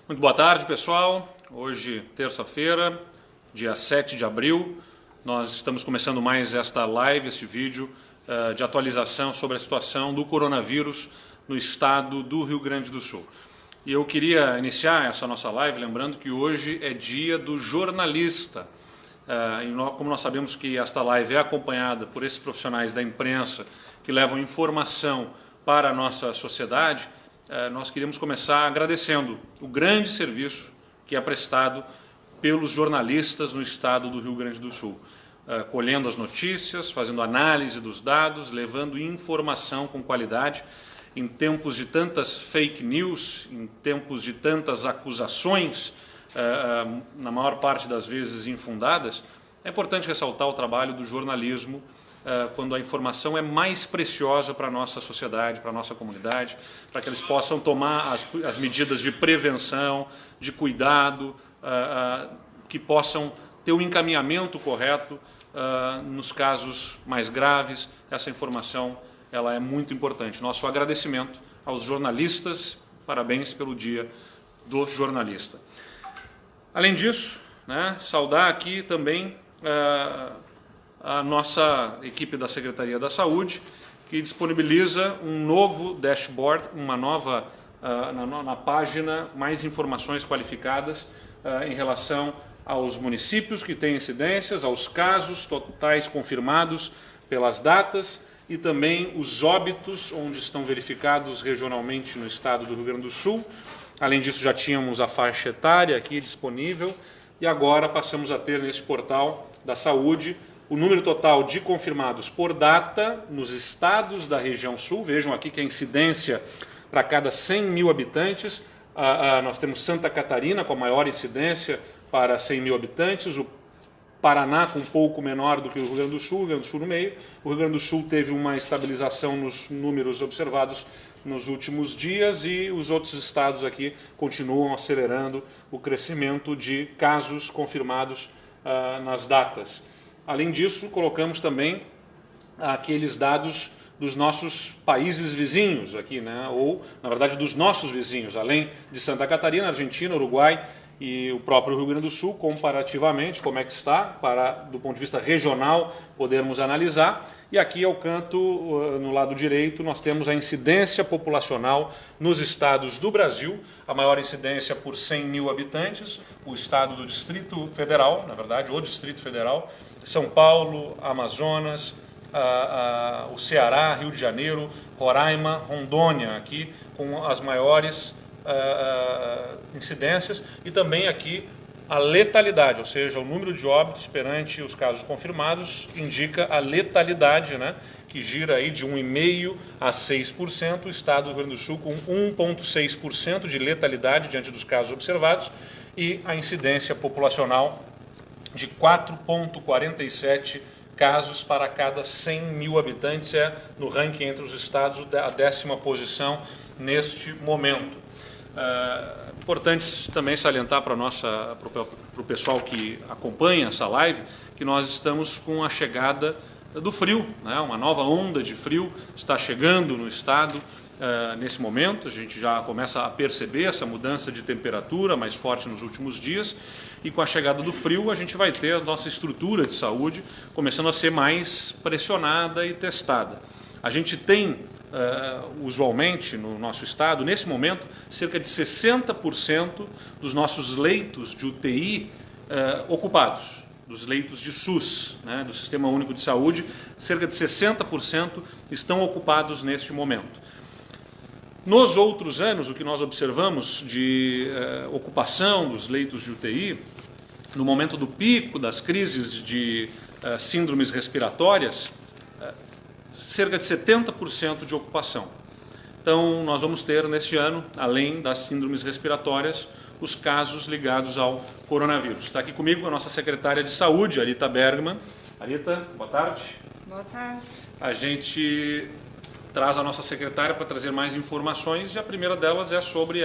Muito boa tarde, pessoal. Hoje, terça-feira, dia 7 de abril, nós estamos começando mais esta live, este vídeo de atualização sobre a situação do coronavírus no estado do Rio Grande do Sul. E eu queria iniciar essa nossa live lembrando que hoje é dia do jornalista. Como nós sabemos que esta live é acompanhada por esses profissionais da imprensa que levam informação para a nossa sociedade, nós queríamos começar agradecendo o grande serviço que é prestado pelos jornalistas no estado do Rio Grande do Sul, colhendo as notícias, fazendo análise dos dados, levando informação com qualidade. Em tempos de tantas fake news, em tempos de tantas acusações, na maior parte das vezes infundadas, é importante ressaltar o trabalho do jornalismo quando a informação é mais preciosa para a nossa sociedade, para a nossa comunidade, para que eles possam tomar as medidas de prevenção, de cuidado, que possam ter o encaminhamento correto nos casos mais graves. Essa informação ela é muito importante. Nosso agradecimento aos jornalistas, parabéns pelo Dia do Jornalista. Além disso, saudar aqui também a nossa equipe da Secretaria da Saúde, que disponibiliza um novo dashboard, uma nova, na página, mais informações qualificadas em relação aos municípios que têm incidências, aos casos totais confirmados pelas datas e também os óbitos, onde estão verificados regionalmente no estado do Rio Grande do Sul. Além disso, já tínhamos a faixa etária aqui disponível e agora passamos a ter nesse portal da saúde o número total de confirmados por data nos estados da região sul. Vejam aqui que a incidência para cada 100 mil habitantes, nós temos Santa Catarina com a maior incidência para 100 mil habitantes, o Paraná com um pouco menor do que o Rio Grande do Sul, o Rio Grande do Sul no meio. O Rio Grande do Sul teve uma estabilização nos números observados nos últimos dias e os outros estados aqui continuam acelerando o crescimento de casos confirmados nas datas. Além disso, colocamos também aqueles dados dos nossos países vizinhos aqui, ou, na verdade, dos nossos vizinhos, além de Santa Catarina, Argentina, Uruguai e o próprio Rio Grande do Sul, comparativamente, como é que está, do ponto de vista regional, podermos analisar. E aqui ao canto, no lado direito, nós temos a incidência populacional nos estados do Brasil, a maior incidência por 100 mil habitantes, o estado do Distrito Federal, na verdade, o Distrito Federal, São Paulo, Amazonas, o Ceará, Rio de Janeiro, Roraima, Rondônia, aqui com as maiores incidências, e também aqui a letalidade, ou seja, o número de óbitos perante os casos confirmados indica a letalidade, que gira aí de 1,5% a 6%, o estado do Rio Grande do Sul com 1,6% de letalidade diante dos casos observados e a incidência populacional de 4,47 casos para cada 100 mil habitantes, no ranking entre os estados a 10ª posição neste momento. Importante também salientar para o pessoal que acompanha essa live que nós estamos com a chegada do frio, uma nova onda de frio está chegando no estado nesse momento. A gente já começa a perceber essa mudança de temperatura mais forte nos últimos dias e com a chegada do frio a gente vai ter a nossa estrutura de saúde começando a ser mais pressionada e testada. A gente tem usualmente no nosso estado, nesse momento, cerca de 60% dos nossos leitos de UTI ocupados, dos leitos de SUS, do Sistema Único de Saúde, cerca de 60% estão ocupados neste momento. Nos outros anos, o que nós observamos de ocupação dos leitos de UTI, no momento do pico das crises de síndromes respiratórias, cerca de 70% de ocupação. Então, nós vamos ter neste ano, além das síndromes respiratórias, os casos ligados ao coronavírus. Está aqui comigo a nossa secretária de Saúde, Arita Bergman. Arita, boa tarde. Boa tarde. A gente traz a nossa secretária para trazer mais informações e a primeira delas é sobre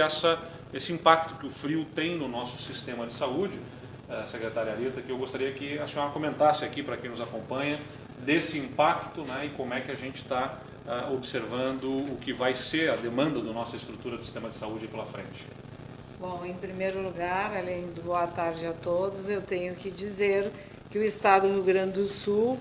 esse impacto que o frio tem no nosso sistema de saúde. Secretária Arita, que eu gostaria que a senhora comentasse aqui para quem nos acompanha desse impacto, e como é que a gente está observando o que vai ser a demanda da nossa estrutura do sistema de saúde pela frente. Bom, em primeiro lugar, além do boa tarde a todos, eu tenho que dizer que o Estado do Rio Grande do Sul,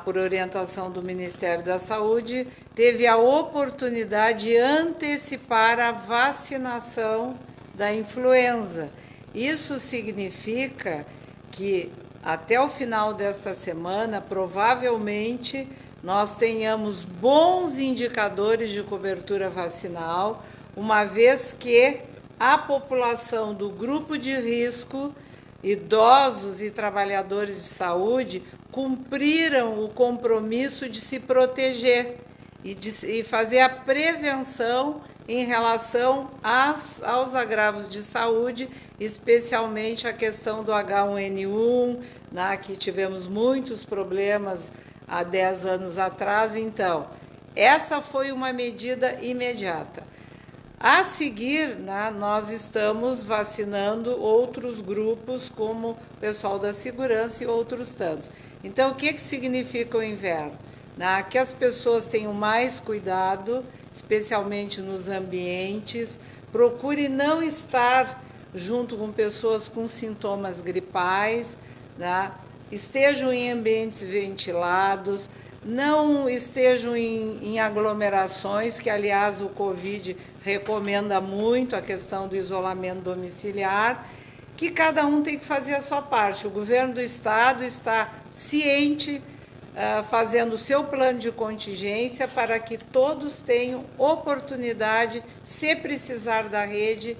por orientação do Ministério da Saúde, teve a oportunidade de antecipar a vacinação da influenza. Isso significa que até o final desta semana, provavelmente, nós tenhamos bons indicadores de cobertura vacinal, uma vez que a população do grupo de risco, idosos e trabalhadores de saúde, cumpriram o compromisso de se proteger e fazer a prevenção em relação aos agravos de saúde, especialmente a questão do H1N1, que tivemos muitos problemas há 10 anos atrás. Então, essa foi uma medida imediata. A seguir, nós estamos vacinando outros grupos, como o pessoal da segurança e outros tantos. Então, o que significa o inverno? Que as pessoas tenham mais cuidado, especialmente nos ambientes, procure não estar junto com pessoas com sintomas gripais, estejam em ambientes ventilados, não estejam em aglomerações, que aliás o Covid recomenda muito a questão do isolamento domiciliar, que cada um tem que fazer a sua parte. O governo do estado está ciente, fazendo o seu plano de contingência para que todos tenham oportunidade, se precisar da rede,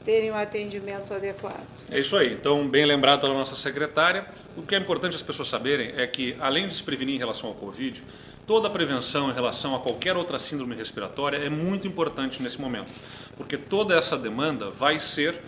terem um atendimento adequado. É isso aí. Então, bem lembrado pela nossa secretária, o que é importante as pessoas saberem é que, além de se prevenir em relação ao Covid, toda a prevenção em relação a qualquer outra síndrome respiratória é muito importante nesse momento, porque toda essa demanda vai ser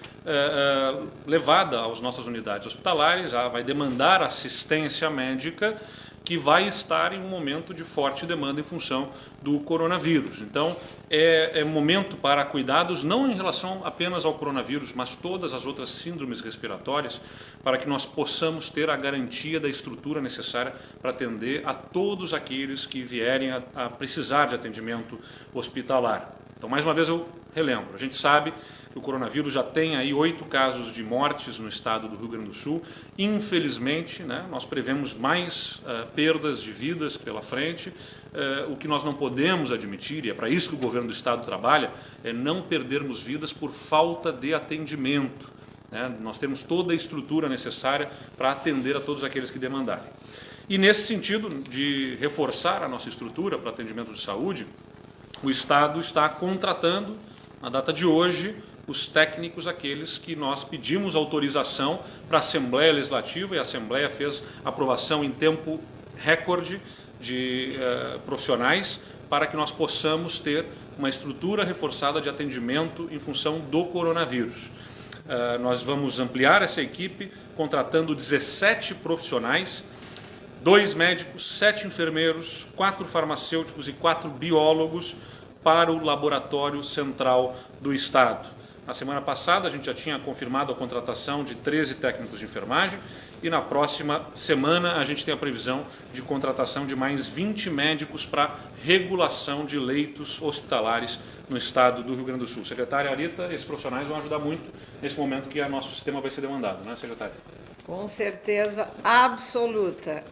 levada às nossas unidades hospitalares, vai demandar assistência médica, que vai estar em um momento de forte demanda em função do coronavírus. Então, é momento para cuidados, não em relação apenas ao coronavírus, mas todas as outras síndromes respiratórias, para que nós possamos ter a garantia da estrutura necessária para atender a todos aqueles que vierem a precisar de atendimento hospitalar. Então, mais uma vez eu relembro, a gente sabe que o coronavírus já tem aí 8 casos de mortes no estado do Rio Grande do Sul. Infelizmente, nós prevemos mais perdas de vidas pela frente. O que nós não podemos admitir, e é para isso que o governo do estado trabalha, é não perdermos vidas por falta de atendimento. Nós temos toda a estrutura necessária para atender a todos aqueles que demandarem. E nesse sentido de reforçar a nossa estrutura para atendimento de saúde, o Estado está contratando, na data de hoje, os técnicos, aqueles que nós pedimos autorização para a Assembleia Legislativa, e a Assembleia fez aprovação em tempo recorde de profissionais, para que nós possamos ter uma estrutura reforçada de atendimento em função do coronavírus. Nós vamos ampliar essa equipe, contratando 17 profissionais, 2 médicos, 7 enfermeiros, 4 farmacêuticos e 4 biólogos para o Laboratório Central do Estado. Na semana passada a gente já tinha confirmado a contratação de 13 técnicos de enfermagem e na próxima semana a gente tem a previsão de contratação de mais 20 médicos para regulação de leitos hospitalares no estado do Rio Grande do Sul. Secretária Arita, esses profissionais vão ajudar muito nesse momento que o nosso sistema vai ser demandado, não é, secretária? Com certeza absoluta.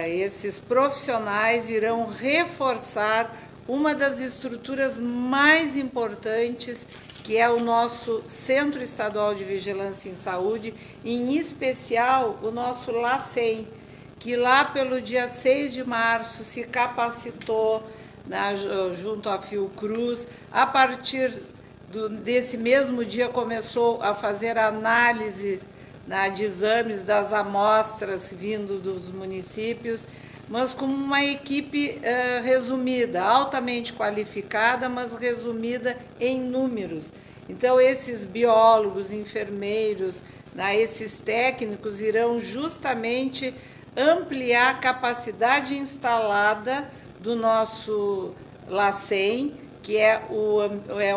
Esses profissionais irão reforçar uma das estruturas mais importantes, que é o nosso Centro Estadual de Vigilância em Saúde, em especial o nosso LACEN, que lá pelo dia 6 de março se capacitou junto à Fiocruz. A partir desse mesmo dia começou a fazer análise de exames das amostras vindo dos municípios, mas com uma equipe resumida, altamente qualificada, mas resumida em números. Então, esses biólogos, enfermeiros, esses técnicos irão justamente ampliar a capacidade instalada do nosso LACEN, que é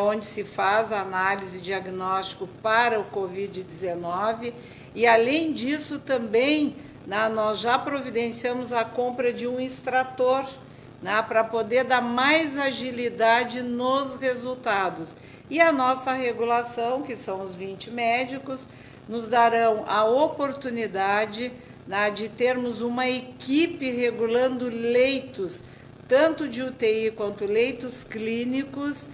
onde se faz a análise diagnóstico para o Covid-19, e além disso também nós já providenciamos a compra de um extrator né, para poder dar mais agilidade nos resultados. E a nossa regulação, que são os 20 médicos, nos darão a oportunidade, né, de termos uma equipe regulando leitos, tanto de UTI quanto leitos clínicos,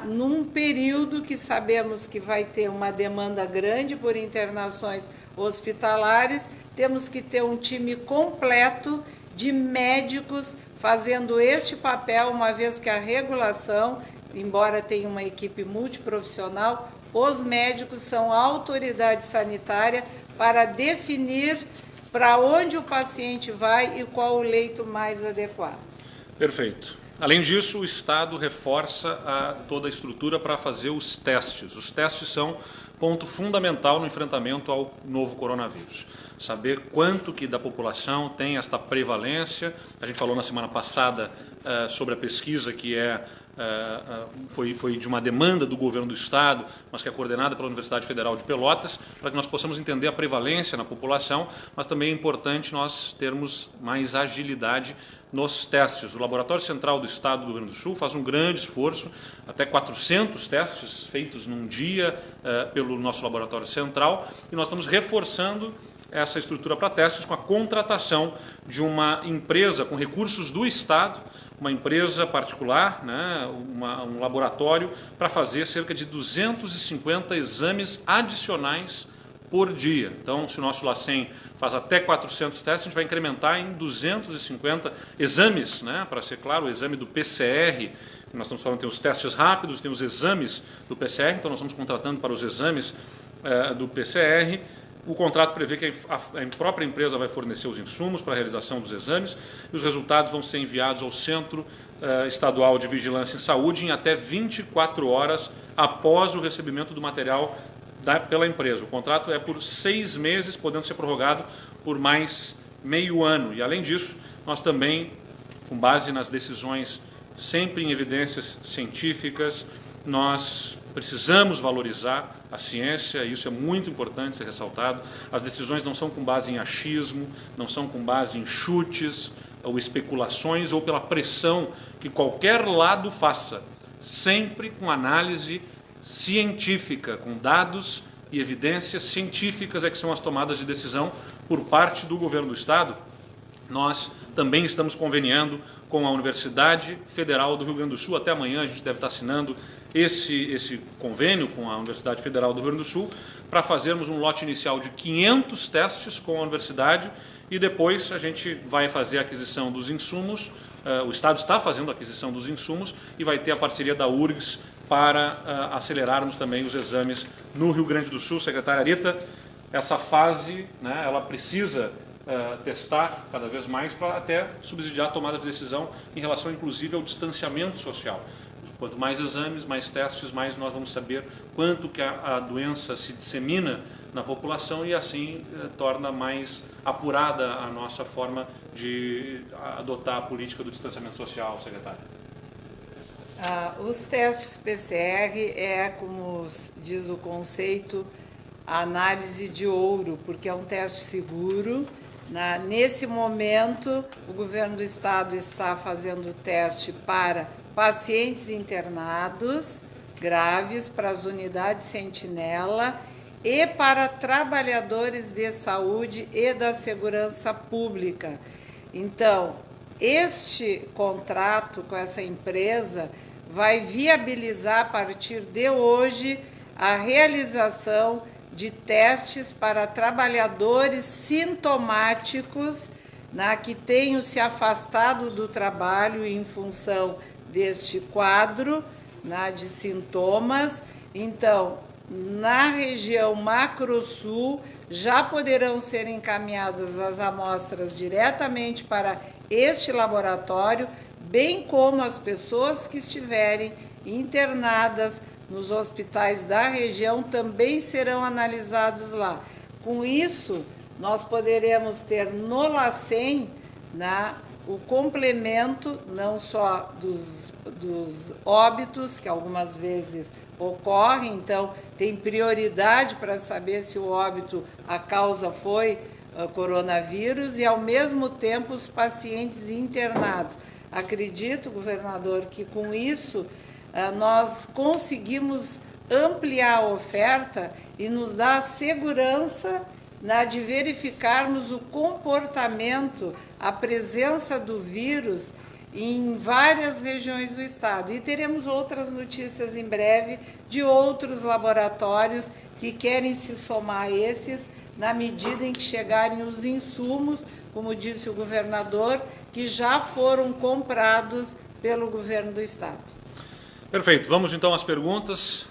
num período que sabemos que vai ter uma demanda grande por internações hospitalares. Temos que ter um time completo de médicos fazendo este papel, uma vez que a regulação, embora tenha uma equipe multiprofissional, os médicos são a autoridade sanitária para definir para onde o paciente vai e qual o leito mais adequado. Perfeito. Além disso, o Estado reforça toda a estrutura para fazer os testes. Os testes são ponto fundamental no enfrentamento ao novo coronavírus. Saber quanto que da população tem esta prevalência. A gente falou na semana passada sobre a pesquisa que foi de uma demanda do governo do Estado, mas que é coordenada pela Universidade Federal de Pelotas, para que nós possamos entender a prevalência na população, mas também é importante nós termos mais agilidade nos testes. O Laboratório Central do Estado do Rio Grande do Sul faz um grande esforço, até 400 testes feitos num dia pelo nosso Laboratório Central, e nós estamos reforçando essa estrutura para testes com a contratação de uma empresa com recursos do Estado, uma empresa particular, né, um laboratório, para fazer cerca de 250 exames adicionais por dia. Então, se o nosso LACEN faz até 400 testes, a gente vai incrementar em 250 exames, né, para ser claro, o exame do PCR, que nós estamos falando, tem os testes rápidos, tem os exames do PCR, então nós estamos contratando para os exames do PCR. O contrato prevê que a própria empresa vai fornecer os insumos para a realização dos exames e os resultados vão ser enviados ao Centro Estadual de Vigilância em Saúde em até 24 horas após o recebimento do material pela empresa. O contrato é por 6 meses, podendo ser prorrogado por mais meio ano. E, além disso, nós também, com base nas decisões sempre em evidências científicas, nós precisamos valorizar a ciência, e isso é muito importante ser ressaltado. As decisões não são com base em achismo, não são com base em chutes ou especulações ou pela pressão que qualquer lado faça, sempre com análise científica, com dados e evidências científicas é que são as tomadas de decisão por parte do governo do Estado. Nós também estamos conveniando com a Universidade Federal do Rio Grande do Sul. Até amanhã a gente deve estar assinando esse convênio com a Universidade Federal do Rio Grande do Sul para fazermos um lote inicial de 500 testes com a universidade e depois a gente vai fazer a aquisição dos insumos. O Estado está fazendo a aquisição dos insumos e vai ter a parceria da URGS para acelerarmos também os exames no Rio Grande do Sul. Secretária Rita, essa fase, né, ela precisa testar cada vez mais para até subsidiar a tomada de decisão em relação, inclusive, ao distanciamento social. Quanto mais exames, mais testes, mais nós vamos saber quanto que a doença se dissemina na população e assim torna mais apurada a nossa forma de adotar a política do distanciamento social, secretária. Os testes PCR como diz o conceito, a análise de ouro, porque é um teste seguro. Nesse momento, o governo do Estado está fazendo o teste para pacientes internados graves, para as unidades sentinela e para trabalhadores de saúde e da segurança pública. Então, este contrato com essa empresa vai viabilizar, a partir de hoje, a realização de testes para trabalhadores sintomáticos, que tenham se afastado do trabalho em função deste quadro de sintomas. Então, na região Macro-Sul, já poderão ser encaminhadas as amostras diretamente para este laboratório, bem como as pessoas que estiverem internadas nos hospitais da região também serão analisados lá. Com isso, nós poderemos ter no LACEN o complemento não só dos óbitos, que algumas vezes ocorrem, então tem prioridade para saber se o óbito, a causa foi coronavírus, e ao mesmo tempo os pacientes internados. acredito, governador, que com isso nós conseguimos ampliar a oferta e nos dar a segurança de verificarmos o comportamento, a presença do vírus em várias regiões do estado. E teremos outras notícias em breve de outros laboratórios que querem se somar a esses na medida em que chegarem os insumos, como disse o governador, que já foram comprados pelo governo do estado. Perfeito. Vamos então às perguntas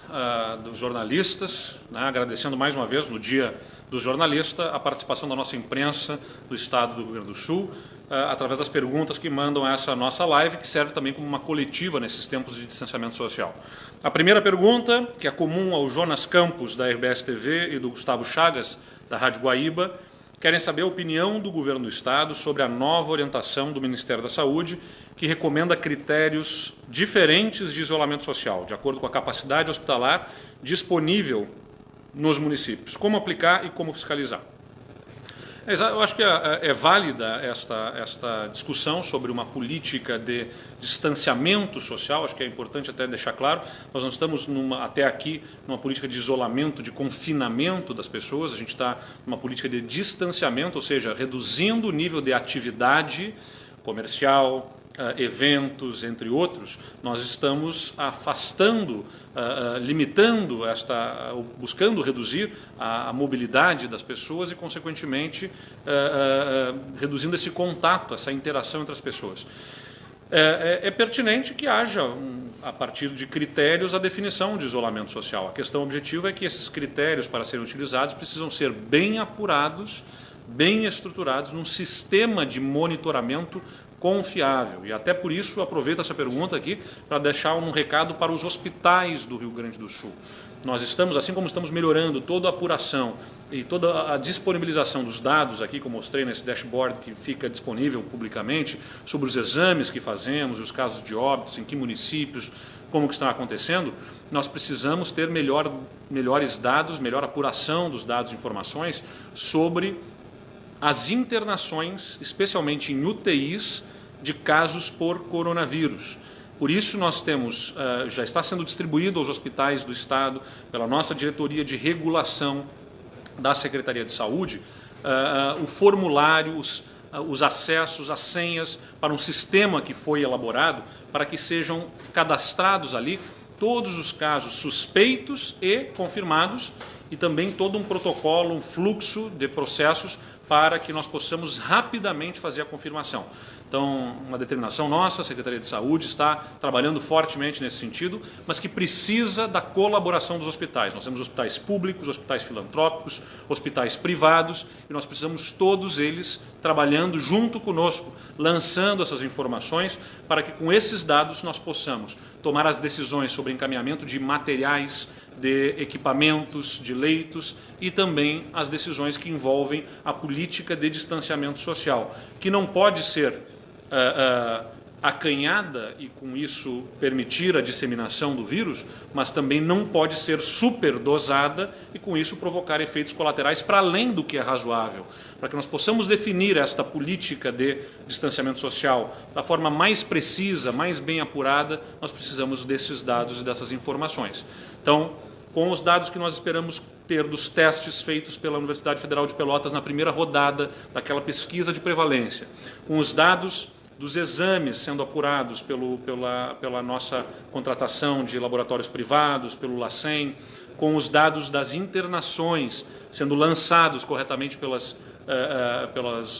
dos jornalistas, né? Agradecendo mais uma vez no Dia do Jornalista a participação da nossa imprensa do Estado do Rio Grande do Sul, através das perguntas que mandam a essa nossa live, que serve também como uma coletiva nesses tempos de distanciamento social. A primeira pergunta, que é comum ao Jonas Campos, da RBS TV, e do Gustavo Chagas, da Rádio Guaíba, querem saber a opinião do governo do Estado sobre a nova orientação do Ministério da Saúde, que recomenda critérios diferentes de isolamento social, de acordo com a capacidade hospitalar disponível nos municípios. Como aplicar e como fiscalizar. Eu acho que é válida esta discussão sobre uma política de distanciamento social. Acho que é importante até deixar claro, nós não estamos até aqui numa política de isolamento, de confinamento das pessoas, a gente está numa política de distanciamento, ou seja, reduzindo o nível de atividade comercial, eventos, entre outros. Nós estamos afastando, limitando buscando reduzir a mobilidade das pessoas e, consequentemente, reduzindo esse contato, essa interação entre as pessoas. É pertinente que haja, a partir de critérios, a definição de isolamento social. A questão objetiva é que esses critérios, para serem utilizados, precisam ser bem apurados, bem estruturados, num sistema de monitoramento confiável. E até por isso aproveito essa pergunta aqui para deixar um recado para os hospitais do Rio Grande do Sul. Nós estamos, assim como estamos melhorando toda a apuração e toda a disponibilização dos dados aqui, como mostrei nesse dashboard que fica disponível publicamente, sobre os exames que fazemos, os casos de óbitos, em que municípios, como que estão acontecendo, nós precisamos ter melhores dados, melhor apuração dos dados e informações sobre as internações, especialmente em UTIs, de casos por coronavírus. Por isso nós temos, já está sendo distribuído aos hospitais do Estado, pela nossa diretoria de regulação da Secretaria de Saúde, o formulário, os acessos, as senhas para um sistema que foi elaborado para que sejam cadastrados ali todos os casos suspeitos e confirmados e também todo um protocolo, um fluxo de processos para que nós possamos rapidamente fazer a confirmação. Então, uma determinação nossa, a Secretaria de Saúde está trabalhando fortemente nesse sentido, mas que precisa da colaboração dos hospitais. Nós temos hospitais públicos, hospitais filantrópicos, hospitais privados, e nós precisamos todos eles trabalhando junto conosco, lançando essas informações, para que com esses dados nós possamos tomar as decisões sobre encaminhamento de materiais, de equipamentos, de leitos e também as decisões que envolvem a política de distanciamento social, que não pode ser acanhada e com isso permitir a disseminação do vírus, mas também não pode ser superdosada e com isso provocar efeitos colaterais para além do que é razoável. Para que nós possamos definir esta política de distanciamento social da forma mais precisa, mais bem apurada, nós precisamos desses dados e dessas informações. Então, com os dados que nós esperamos ter dos testes feitos pela Universidade Federal de Pelotas na primeira rodada daquela pesquisa de prevalência, com os dados dos exames sendo apurados pela nossa contratação de laboratórios privados, pelo LACEN, com os dados das internações sendo lançados corretamente pelas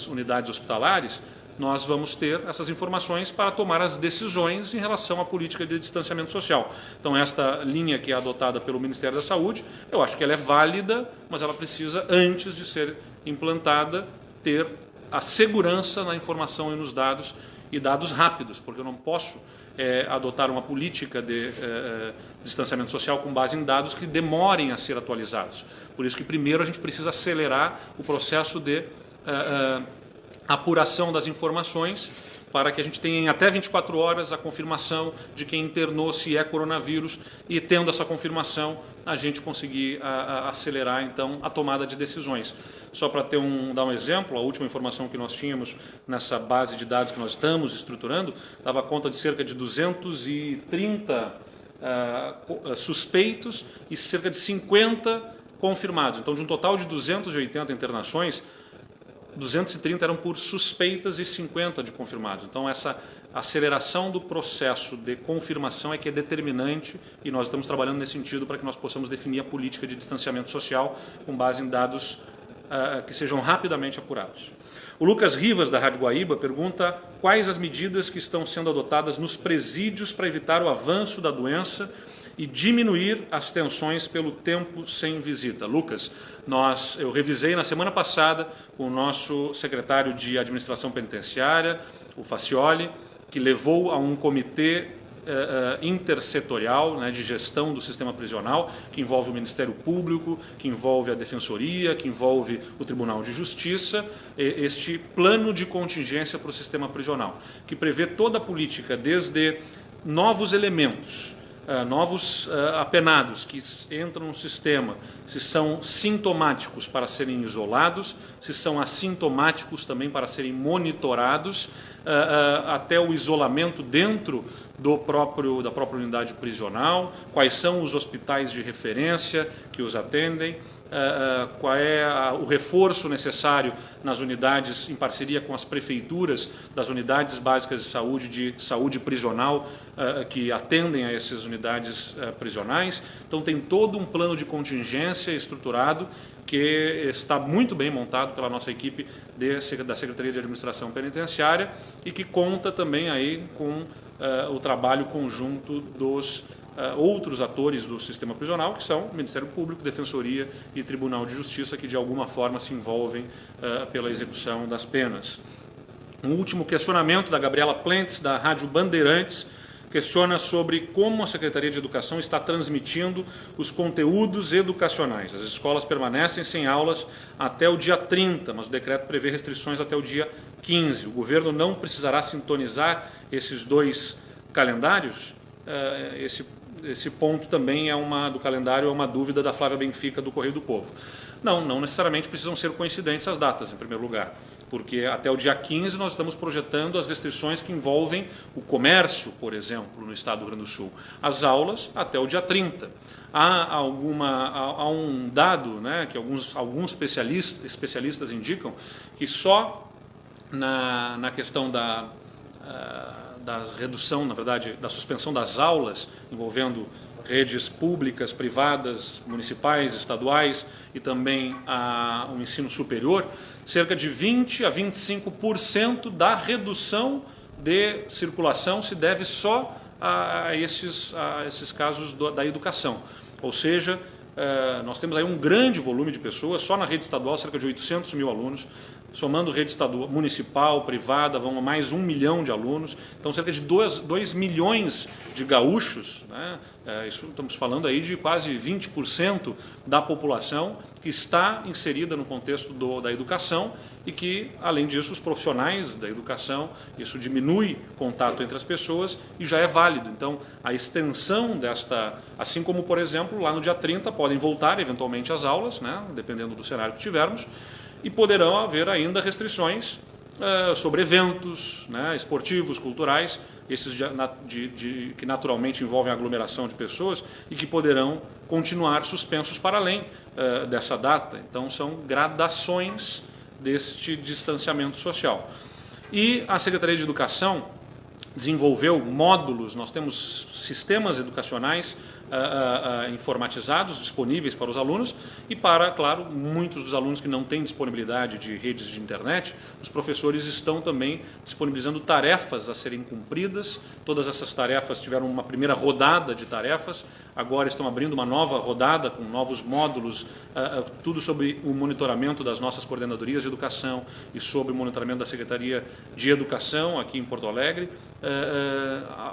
unidades hospitalares, nós vamos ter essas informações para tomar as decisões em relação à política de distanciamento social. Então, esta linha que é adotada pelo Ministério da Saúde, eu acho que ela é válida, mas ela precisa, antes de ser implantada, ter a segurança na informação e nos dados, e dados rápidos, porque eu não posso adotar uma política de distanciamento social com base em dados que demorem a ser atualizados. Por isso que primeiro a gente precisa acelerar o processo de apuração das informações para que a gente tenha em até 24 horas a confirmação de quem internou se é coronavírus e, tendo essa confirmação, a gente conseguir acelerar, então, a tomada de decisões. Só para dar um exemplo, a última informação que nós tínhamos nessa base de dados que nós estamos estruturando dava conta de cerca de 230 suspeitos e cerca de 50 confirmados. Então, de um total de 280 internações, 230 eram por suspeitas e 50 de confirmados. Então, essa aceleração do processo de confirmação é que é determinante e nós estamos trabalhando nesse sentido para que nós possamos definir a política de distanciamento social com base em dados que sejam rapidamente apurados. O Lucas Rivas, da Rádio Guaíba, pergunta quais as medidas que estão sendo adotadas nos presídios para evitar o avanço da doença e diminuir as tensões pelo tempo sem visita. Lucas, eu revisei na semana passada com o nosso secretário de Administração Penitenciária, o Facioli, que levou a um comitê intersetorial, né, de gestão do sistema prisional, que envolve o Ministério Público, que envolve a Defensoria, que envolve o Tribunal de Justiça, este plano de contingência para o sistema prisional, que prevê toda a política, desde novos elementos, novos apenados que entram no sistema, se são sintomáticos para serem isolados, se são assintomáticos também para serem monitorados, até o isolamento dentro da própria unidade prisional, quais são os hospitais de referência que os atendem, qual é o reforço necessário nas unidades em parceria com as prefeituras das unidades básicas de saúde prisional que atendem a essas unidades prisionais. Então tem todo um plano de contingência estruturado que está muito bem montado pela nossa equipe da Secretaria de Administração Penitenciária e que conta também aí com o trabalho conjunto dos outros atores do sistema prisional, que são o Ministério Público, Defensoria e Tribunal de Justiça, que de alguma forma se envolvem pela execução das penas. Um último questionamento da Gabriela Plentes, da Rádio Bandeirantes, questiona sobre como a Secretaria de Educação está transmitindo os conteúdos educacionais. As escolas permanecem sem aulas até o dia 30, mas o decreto prevê restrições até o dia 15. O governo não precisará sintonizar esses dois calendários? Esse ponto também do calendário é uma dúvida da Flávia Benfica, do Correio do Povo. Não necessariamente precisam ser coincidentes as datas, em primeiro lugar, porque até o dia 15 nós estamos projetando as restrições que envolvem o comércio, por exemplo, no estado do Rio Grande do Sul. As aulas até o dia 30. Há um dado, né, que alguns especialistas indicam que só na questão da redução, na verdade, da suspensão das aulas envolvendo redes públicas, privadas, municipais, estaduais e também o ensino superior, cerca de 20% a 25% da redução de circulação se deve só a esses casos da educação. Ou seja, nós temos aí um grande volume de pessoas, só na rede estadual, cerca de 800 mil alunos, somando rede estadual, municipal, privada, vão a mais 1 milhão de alunos, então cerca de 2 milhões de gaúchos, né? Estamos falando aí de quase 20% da população que está inserida no contexto da educação e que, além disso, os profissionais da educação, isso diminui contato entre as pessoas e já é válido. Então, a extensão assim como, por exemplo, lá no dia 30 podem voltar eventualmente às aulas, né? Dependendo do cenário que tivermos, e poderão haver ainda restrições sobre eventos, né, esportivos, culturais, esses que naturalmente envolvem aglomeração de pessoas e que poderão continuar suspensos para além dessa data. Então, são gradações deste distanciamento social. E a Secretaria de Educação desenvolveu módulos, nós temos sistemas educacionais informatizados, disponíveis para os alunos e para, claro, muitos dos alunos que não têm disponibilidade de redes de internet, os professores estão também disponibilizando tarefas a serem cumpridas. Todas essas tarefas tiveram uma primeira rodada de tarefas, agora estão abrindo uma nova rodada com novos módulos, tudo sobre o monitoramento das nossas coordenadorias de educação e sobre o monitoramento da Secretaria de Educação aqui em Porto Alegre,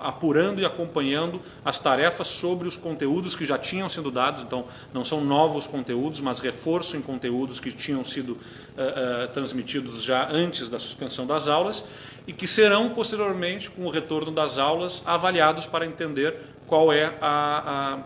apurando e acompanhando as tarefas sobre os conteúdos que já tinham sido dados, então não são novos conteúdos, mas reforço em conteúdos que tinham sido transmitidos já antes da suspensão das aulas e que serão posteriormente, com o retorno das aulas, avaliados para entender qual é a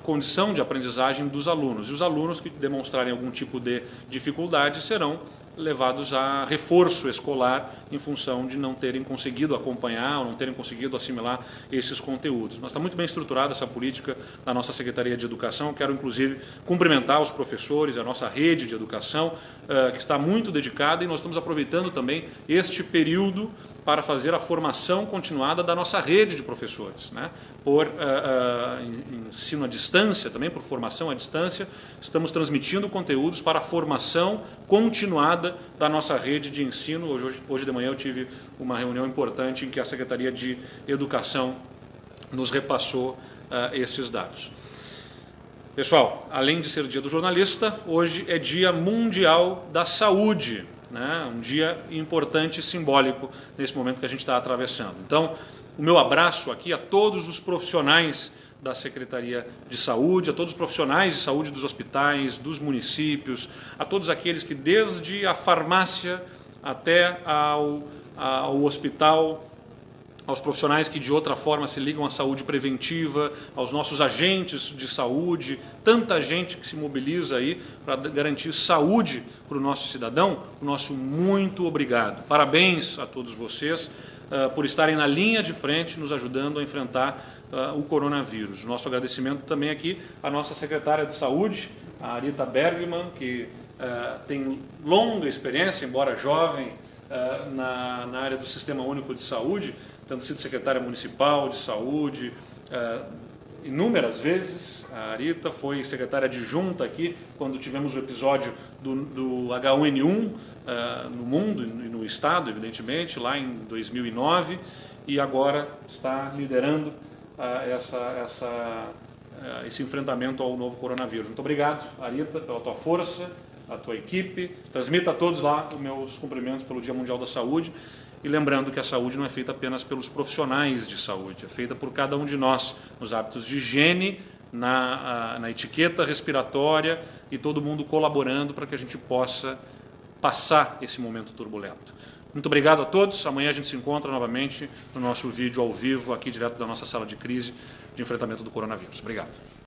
condição de aprendizagem dos alunos. E os alunos que demonstrarem algum tipo de dificuldade serão levados a reforço escolar em função de não terem conseguido acompanhar ou não terem conseguido assimilar esses conteúdos. Mas está muito bem estruturada essa política da nossa Secretaria de Educação. Quero, inclusive, cumprimentar os professores, a nossa rede de educação, que está muito dedicada, e nós estamos aproveitando também este período para fazer a formação continuada da nossa rede de professores, né? Por ensino à distância, também por formação à distância, estamos transmitindo conteúdos para a formação continuada da nossa rede de ensino. Hoje de manhã eu tive uma reunião importante em que a Secretaria de Educação nos repassou esses dados. Pessoal, além de ser Dia do Jornalista, hoje é Dia Mundial da Saúde, né? Um dia importante e simbólico nesse momento que a gente está atravessando. Então, o meu abraço aqui a todos os profissionais da Secretaria de Saúde, a todos os profissionais de saúde dos hospitais, dos municípios, a todos aqueles que desde a farmácia até ao hospital, aos profissionais que de outra forma se ligam à saúde preventiva, aos nossos agentes de saúde, tanta gente que se mobiliza aí para garantir saúde para o nosso cidadão, o nosso muito obrigado. Parabéns a todos vocês por estarem na linha de frente, nos ajudando a enfrentar o coronavírus. Nosso agradecimento também aqui à nossa secretária de Saúde, a Arita Bergman, que tem longa experiência, embora jovem, na área do Sistema Único de Saúde, tendo sido secretária municipal de saúde inúmeras vezes. A Arita foi secretária adjunta aqui quando tivemos o episódio do H1N1 no mundo e no estado, evidentemente, lá em 2009, e agora está liderando esse enfrentamento ao novo coronavírus. Muito obrigado, Arita, pela tua força, a tua equipe. Transmita a todos lá os meus cumprimentos pelo Dia Mundial da Saúde. E lembrando que a saúde não é feita apenas pelos profissionais de saúde, é feita por cada um de nós, nos hábitos de higiene, na etiqueta respiratória, e todo mundo colaborando para que a gente possa passar esse momento turbulento. Muito obrigado a todos. Amanhã a gente se encontra novamente no nosso vídeo ao vivo, aqui direto da nossa sala de crise de enfrentamento do coronavírus. Obrigado.